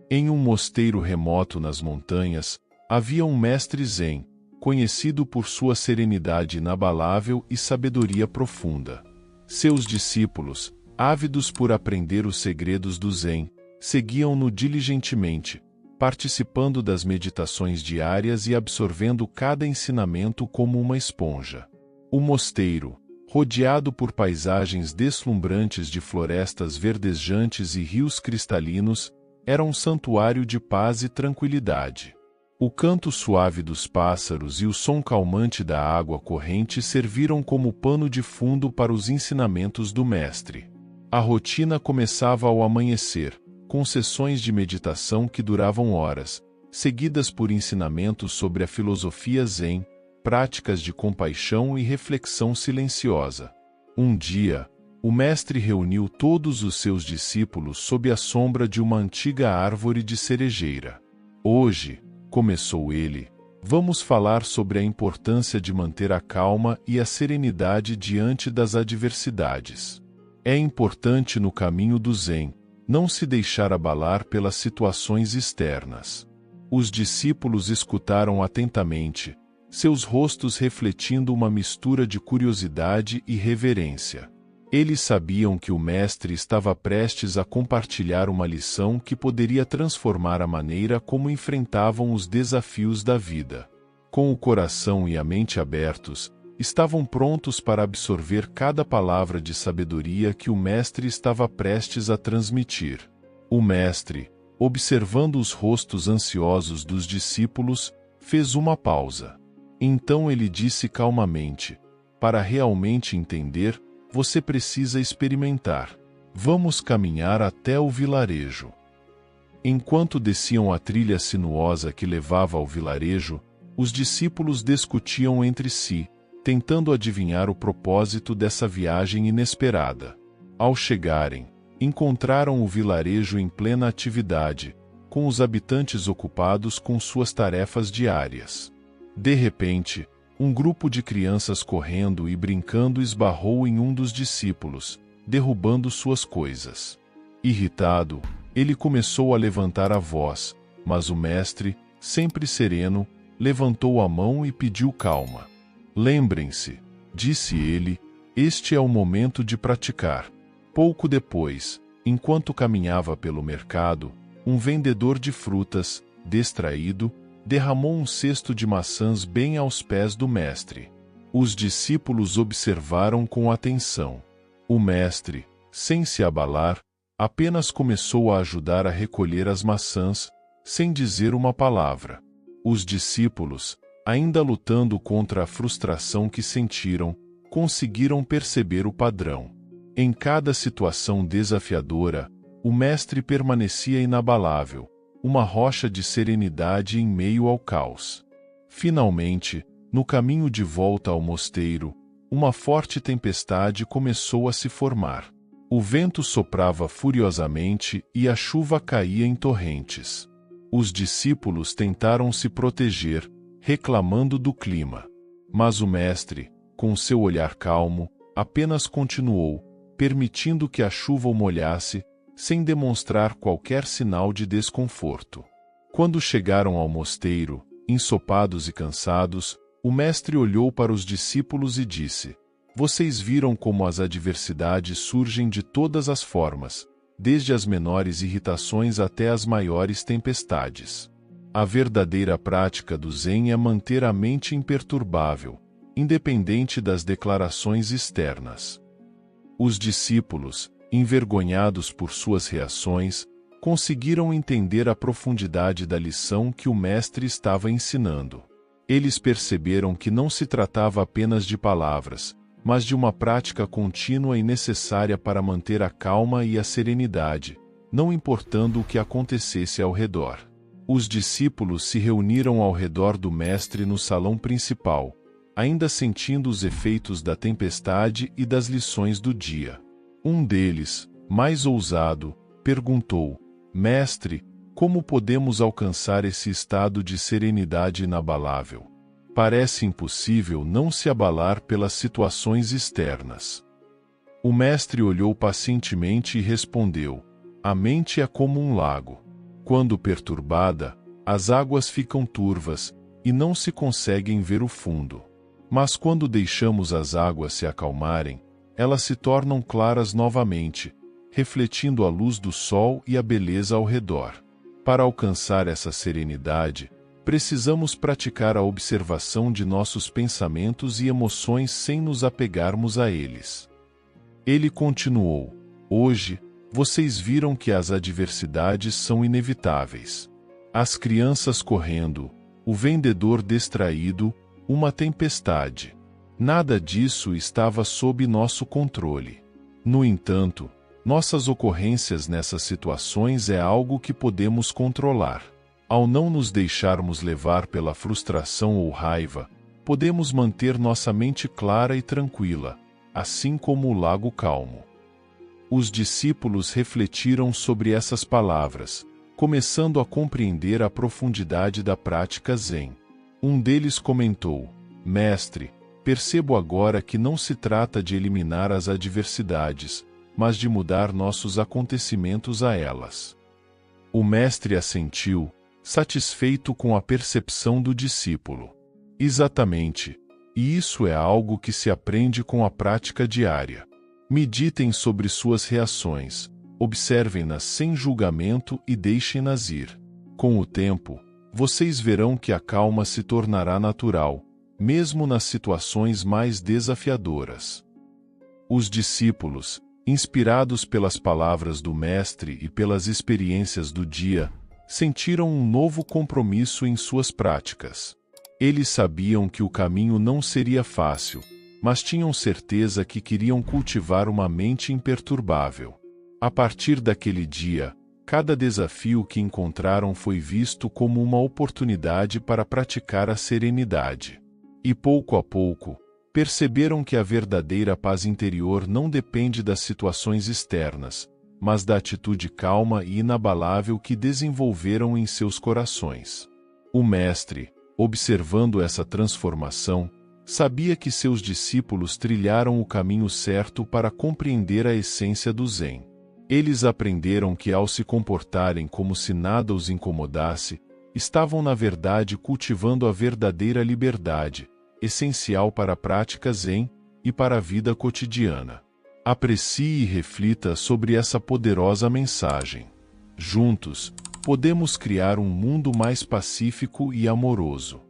Em um mosteiro remoto nas montanhas, havia um mestre zen, conhecido por sua serenidade inabalável e sabedoria profunda. Seus discípulos, ávidos por aprender os segredos do zen, seguiam-no diligentemente, participando das meditações diárias e absorvendo cada ensinamento como uma esponja. O mosteiro, rodeado por paisagens deslumbrantes de florestas verdejantes e rios cristalinos, era um santuário de paz e tranquilidade. O canto suave dos pássaros e o som calmante da água corrente serviram como pano de fundo para os ensinamentos do mestre. A rotina começava ao amanhecer, com sessões de meditação que duravam horas, seguidas por ensinamentos sobre a filosofia zen, práticas de compaixão e reflexão silenciosa. Um dia, o mestre reuniu todos os seus discípulos sob a sombra de uma antiga árvore de cerejeira. Hoje, começou ele, vamos falar sobre a importância de manter a calma e a serenidade diante das adversidades. É importante no caminho do Zen, não se deixar abalar pelas situações externas. Os discípulos escutaram atentamente, seus rostos refletindo uma mistura de curiosidade e reverência. Eles sabiam que o mestre estava prestes a compartilhar uma lição que poderia transformar a maneira como enfrentavam os desafios da vida. Com o coração e a mente abertos, estavam prontos para absorver cada palavra de sabedoria que o mestre estava prestes a transmitir. O mestre, observando os rostos ansiosos dos discípulos, fez uma pausa. Então ele disse calmamente: para realmente entender, você precisa experimentar. Vamos caminhar até o vilarejo. Enquanto desciam a trilha sinuosa que levava ao vilarejo, os discípulos discutiam entre si, tentando adivinhar o propósito dessa viagem inesperada. Ao chegarem, encontraram o vilarejo em plena atividade, com os habitantes ocupados com suas tarefas diárias. De repente, um grupo de crianças correndo e brincando esbarrou em um dos discípulos, derrubando suas coisas. Irritado, ele começou a levantar a voz, mas o mestre, sempre sereno, levantou a mão e pediu calma. Lembrem-se, disse ele, este é o momento de praticar. Pouco depois, enquanto caminhava pelo mercado, um vendedor de frutas, distraído, derramou um cesto de maçãs bem aos pés do mestre. Os discípulos observaram com atenção. O mestre, sem se abalar, apenas começou a ajudar a recolher as maçãs, sem dizer uma palavra. Os discípulos, ainda lutando contra a frustração que sentiram, conseguiram perceber o padrão. Em cada situação desafiadora, o mestre permanecia inabalável, uma rocha de serenidade em meio ao caos. Finalmente, no caminho de volta ao mosteiro, uma forte tempestade começou a se formar. O vento soprava furiosamente e a chuva caía em torrentes. Os discípulos tentaram se proteger, reclamando do clima. Mas o mestre, com seu olhar calmo, apenas continuou, permitindo que a chuva o molhasse, sem demonstrar qualquer sinal de desconforto. Quando chegaram ao mosteiro, ensopados e cansados, o mestre olhou para os discípulos e disse: vocês viram como as adversidades surgem de todas as formas, desde as menores irritações até as maiores tempestades. A verdadeira prática do Zen é manter a mente imperturbável, independente das declarações externas. Os discípulos, envergonhados por suas reações, conseguiram entender a profundidade da lição que o mestre estava ensinando. Eles perceberam que não se tratava apenas de palavras, mas de uma prática contínua e necessária para manter a calma e a serenidade, não importando o que acontecesse ao redor. Os discípulos se reuniram ao redor do mestre no salão principal, ainda sentindo os efeitos da tempestade e das lições do dia. Um deles, mais ousado, perguntou: mestre, como podemos alcançar esse estado de serenidade inabalável? Parece impossível não se abalar pelas situações externas. O mestre olhou pacientemente e respondeu: a mente é como um lago. Quando perturbada, as águas ficam turvas e não se conseguem ver o fundo. Mas quando deixamos as águas se acalmarem, elas se tornam claras novamente, refletindo a luz do sol e a beleza ao redor. Para alcançar essa serenidade, precisamos praticar a observação de nossos pensamentos e emoções sem nos apegarmos a eles. Ele continuou: hoje, vocês viram que as adversidades são inevitáveis. As crianças correndo, o vendedor distraído, uma tempestade. Nada disso estava sob nosso controle. No entanto, nossas ocorrências nessas situações é algo que podemos controlar. Ao não nos deixarmos levar pela frustração ou raiva, podemos manter nossa mente clara e tranquila, assim como o lago calmo. Os discípulos refletiram sobre essas palavras, começando a compreender a profundidade da prática Zen. Um deles comentou: Mestre, percebo agora que não se trata de eliminar as adversidades, mas de mudar nossos acontecimentos a elas. O mestre assentiu, satisfeito com a percepção do discípulo. Exatamente, e isso é algo que se aprende com a prática diária. Meditem sobre suas reações, observem-nas sem julgamento e deixem-nas ir. Com o tempo, vocês verão que a calma se tornará natural, mesmo nas situações mais desafiadoras. Os discípulos, inspirados pelas palavras do Mestre e pelas experiências do dia, sentiram um novo compromisso em suas práticas. Eles sabiam que o caminho não seria fácil, mas tinham certeza que queriam cultivar uma mente imperturbável. A partir daquele dia, cada desafio que encontraram foi visto como uma oportunidade para praticar a serenidade. E pouco a pouco, perceberam que a verdadeira paz interior não depende das situações externas, mas da atitude calma e inabalável que desenvolveram em seus corações. O Mestre, observando essa transformação, sabia que seus discípulos trilharam o caminho certo para compreender a essência do Zen. Eles aprenderam que ao se comportarem como se nada os incomodasse, estavam na verdade cultivando a verdadeira liberdade, essencial para a prática Zen e para a vida cotidiana. Aprecie e reflita sobre essa poderosa mensagem. Juntos, podemos criar um mundo mais pacífico e amoroso.